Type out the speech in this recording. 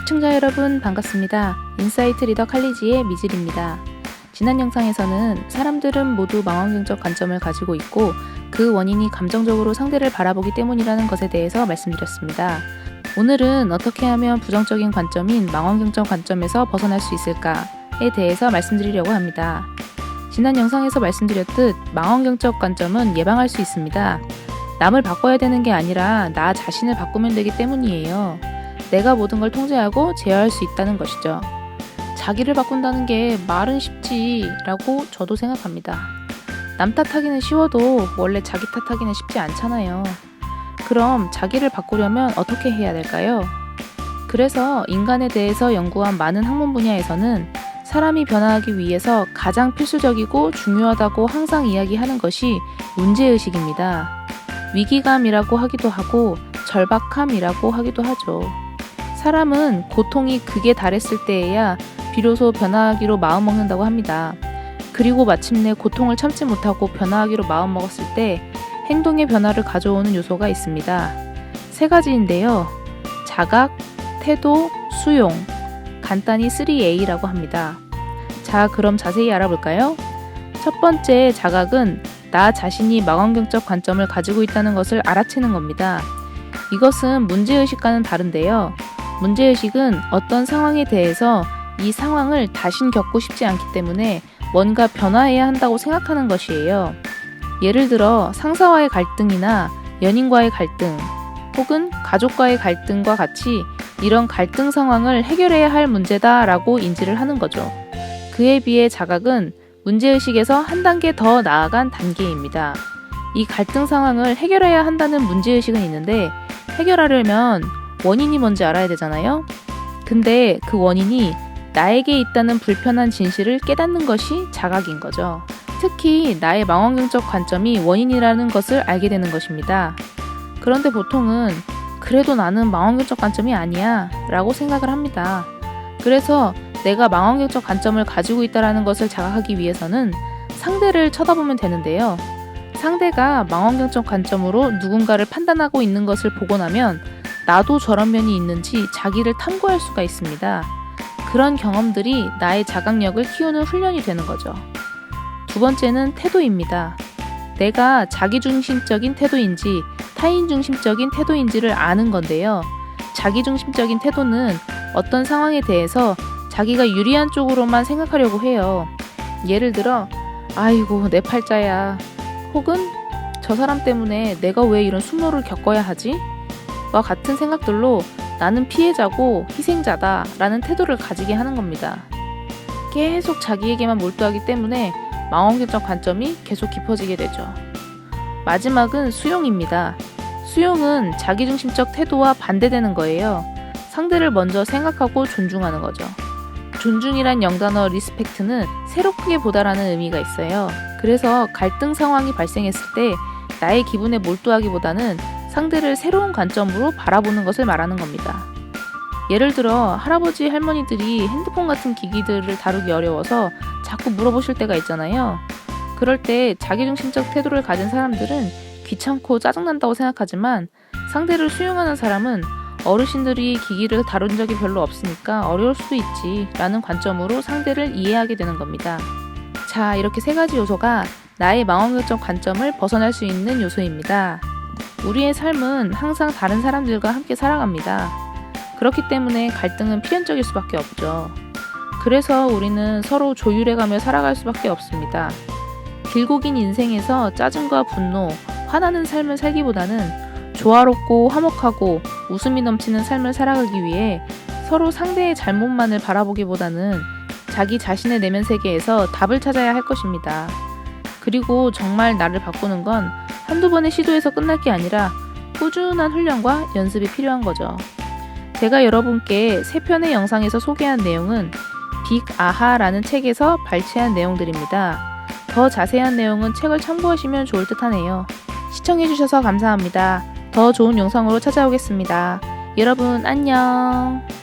시청자 여러분 반갑습니다. 인사이트 리더 칼리지의 미즐입니다. 지난 영상에서는 사람들은 모두 망원경적 관점을 가지고 있고 그 원인이 감정적으로 상대를 바라보기 때문이라는 것에 대해서 말씀드렸습니다. 오늘은 어떻게 하면 부정적인 관점인 망원경적 관점에서 벗어날 수 있을까에 대해서 말씀드리려고 합니다. 지난 영상에서 말씀드렸듯 망원경적 관점은 예방할 수 있습니다. 남을 바꿔야 되는 게 아니라 나 자신을 바꾸면 되기 때문이에요. 내가 모든 걸 통제하고 제어할 수 있다는 것이죠. 자기를 바꾼다는 게 말은 쉽지 라고 저도 생각합니다. 남 탓하기는 쉬워도 원래 자기 탓하기는 쉽지 않잖아요. 그럼 자기를 바꾸려면 어떻게 해야 될까요? 그래서 인간에 대해서 연구한 많은 학문 분야에서는 사람이 변화하기 위해서 가장 필수적이고 중요하다고 항상 이야기하는 것이 문제의식입니다. 위기감이라고 하기도 하고 절박함이라고 하기도 하죠. 사람은 고통이 극에 달했을 때에야 비로소 변화하기로 마음먹는다고 합니다. 그리고 마침내 고통을 참지 못하고 변화하기로 마음먹었을 때 행동의 변화를 가져오는 요소가 있습니다. 세 가지인데요. 자각, 태도, 수용, 간단히 3A라고 합니다. 자, 그럼 자세히 알아볼까요? 첫 번째 자각은 나 자신이 망원경적 관점을 가지고 있다는 것을 알아채는 겁니다. 이것은 문제의식과는 다른데요. 문제의식은 어떤 상황에 대해서 이 상황을 다신 겪고 싶지 않기 때문에 뭔가 변화해야 한다고 생각하는 것이에요. 예를 들어 상사와의 갈등이나 연인과의 갈등 혹은 가족과의 갈등과 같이 이런 갈등 상황을 해결해야 할 문제다라고 인지를 하는 거죠. 그에 비해 자각은 문제의식에서 한 단계 더 나아간 단계입니다. 이 갈등 상황을 해결해야 한다는 문제의식은 있는데 해결하려면 원인이 뭔지 알아야 되잖아요. 근데 그 원인이 나에게 있다는 불편한 진실을 깨닫는 것이 자각인 거죠. 특히 나의 망원경적 관점이 원인이라는 것을 알게 되는 것입니다. 그런데 보통은 그래도 나는 망원경적 관점이 아니야 라고 생각을 합니다. 그래서 내가 망원경적 관점을 가지고 있다는 것을 자각하기 위해서는 상대를 쳐다보면 되는데요. 상대가 망원경적 관점으로 누군가를 판단하고 있는 것을 보고 나면 나도 저런 면이 있는지 자기를 탐구할 수가 있습니다. 그런 경험들이 나의 자각력을 키우는 훈련이 되는 거죠. 두 번째는 태도입니다. 내가 자기중심적인 태도인지 타인중심적인 태도인지를 아는 건데요. 자기중심적인 태도는 어떤 상황에 대해서 자기가 유리한 쪽으로만 생각하려고 해요. 예를 들어 아이고 내 팔자야 혹은 저 사람 때문에 내가 왜 이런 수모를 겪어야 하지? 와 같은 생각들로 나는 피해자고 희생자다 라는 태도를 가지게 하는 겁니다. 계속 자기에게만 몰두하기 때문에 망원경적 관점이 계속 깊어지게 되죠. 마지막은 수용입니다. 수용은 자기중심적 태도와 반대되는 거예요. 상대를 먼저 생각하고 존중하는 거죠. 존중이란 영단어 리스펙트는 새로 크게 보다라는 의미가 있어요. 그래서 갈등 상황이 발생했을 때 나의 기분에 몰두하기보다는 상대를 새로운 관점으로 바라보는 것을 말하는 겁니다. 예를 들어 할아버지 할머니들이 핸드폰 같은 기기들을 다루기 어려워서 자꾸 물어보실 때가 있잖아요. 그럴 때 자기중심적 태도를 가진 사람들은 귀찮고 짜증난다고 생각하지만 상대를 수용하는 사람은 어르신들이 기기를 다룬 적이 별로 없으니까 어려울 수도 있지 라는 관점으로 상대를 이해하게 되는 겁니다. 자, 이렇게 세 가지 요소가 나의 망원경적 관점을 벗어날 수 있는 요소입니다. 우리의 삶은 항상 다른 사람들과 함께 살아갑니다. 그렇기 때문에 갈등은 필연적일 수밖에 없죠. 그래서 우리는 서로 조율해가며 살아갈 수밖에 없습니다. 길고 긴 인생에서 짜증과 분노, 화나는 삶을 살기보다는 조화롭고 화목하고 웃음이 넘치는 삶을 살아가기 위해 서로 상대의 잘못만을 바라보기보다는 자기 자신의 내면 세계에서 답을 찾아야 할 것입니다. 그리고 정말 나를 바꾸는 건 한두 번의 시도에서 끝날 게 아니라 꾸준한 훈련과 연습이 필요한 거죠. 제가 여러분께 3편의 영상에서 소개한 내용은 빅 아하라는 책에서 발췌한 내용들입니다. 더 자세한 내용은 책을 참고하시면 좋을 듯 하네요. 시청해주셔서 감사합니다. 더 좋은 영상으로 찾아오겠습니다. 여러분 안녕.